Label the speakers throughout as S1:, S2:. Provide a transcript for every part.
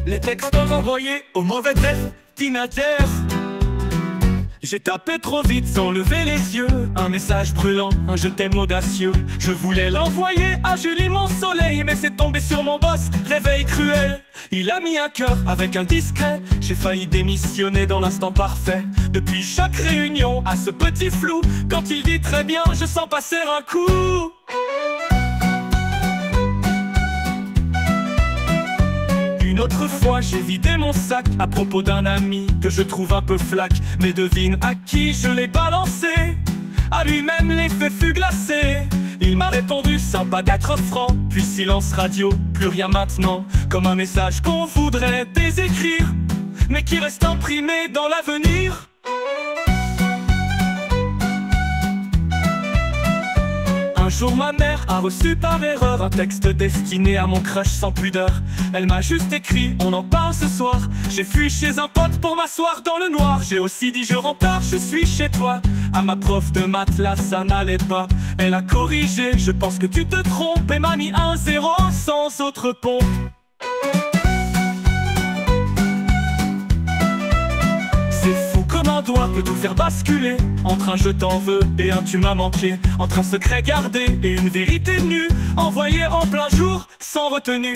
S1: Les textes envoyés au mauvais destinataire. J'ai tapé trop vite sans lever les yeux. Un message brûlant, un je t'aime audacieux. Je voulais l'envoyer à Julie mon soleil, mais c'est tombé sur mon boss, réveil cruel. Il a mis un cœur avec un discret. J'ai failli démissionner dans l'instant parfait. Depuis chaque réunion à ce petit flou, quand il dit très bien, je sens passer un coup. Une autre fois j'ai vidé mon sac à propos d'un ami que je trouve un peu flac. Mais devine à qui je l'ai balancé. À lui-même l'effet fut glacé. Il m'a répondu sympa d'être franc. Puis silence radio, plus rien maintenant. Comme un message qu'on voudrait désécrire, mais qui reste imprimé dans l'avenir. Un jour ma mère a reçu par erreur un texte destiné à mon crush sans pudeur. Elle m'a juste écrit, on en parle ce soir. J'ai fui chez un pote pour m'asseoir dans le noir. J'ai aussi dit je rentre tard, je suis chez toi. À ma prof de maths là ça n'allait pas. Elle a corrigé, je pense que tu te trompes. Et m'a mis un 0 sans autre pompe. C'est fou comme un doigt peut tout faire basculer. Entre un je t'en veux et un tu m'as manqué. Entre un secret gardé et une vérité nue, envoyée en plein jour sans retenue.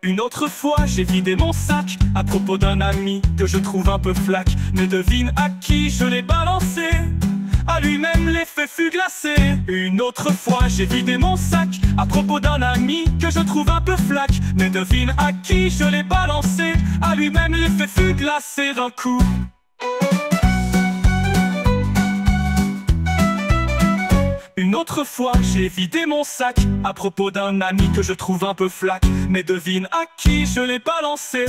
S1: Une autre fois j'ai vidé mon sac à propos d'un ami que je trouve un peu flac. Mais devine à qui je l'ai balancé. À lui-même l'effet fut glacé. Une autre fois j'ai vidé mon sac à propos d'un ami que je trouve un peu flac. Mais devine à qui je l'ai balancé. À lui-même l'effet fut glacé d'un coup. Une autre fois j'ai vidé mon sac à propos d'un ami que je trouve un peu flac. Mais devine à qui je l'ai balancé.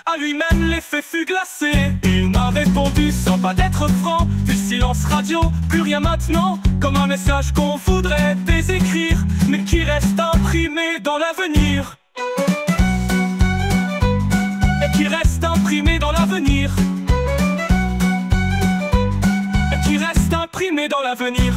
S1: À lui-même l'effet fut glacé. Il m'a répondu sans pas d'être franc. Du silence radio, plus rien maintenant. Comme un message qu'on voudrait désécrire, mais qui reste imprimé dans l'avenir. Et qui reste imprimé dans l'avenir. Et qui reste imprimé dans l'avenir.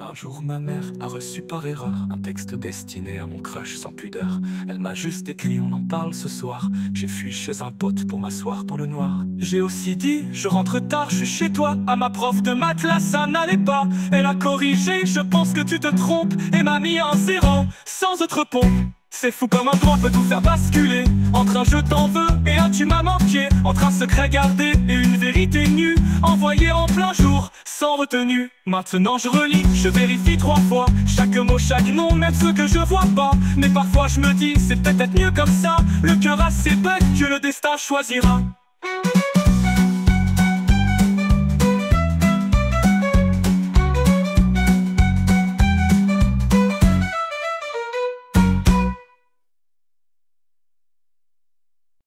S1: Un jour ma mère a reçu par erreur un texte destiné à mon crush sans pudeur. Elle m'a juste écrit on en parle ce soir. J'ai fui chez un pote pour m'asseoir dans le noir. J'ai aussi dit je rentre tard, je suis chez toi. À ma prof de maths là ça n'allait pas. Elle a corrigé, je pense que tu te trompes. Et m'a mis un 0 sans autre pompe. C'est fou comme un doigt peut tout faire basculer. Entre un je t'en veux et un tu m'as manqué. Entre un secret gardé et une vérité nue, envoyée en plein jour sans retenue. Maintenant je relis, je vérifie 3 fois chaque mot, chaque nom, même ceux que je vois pas. Mais parfois je me dis c'est peut-être mieux comme ça. Le cœur a ses bugs que le destin choisira.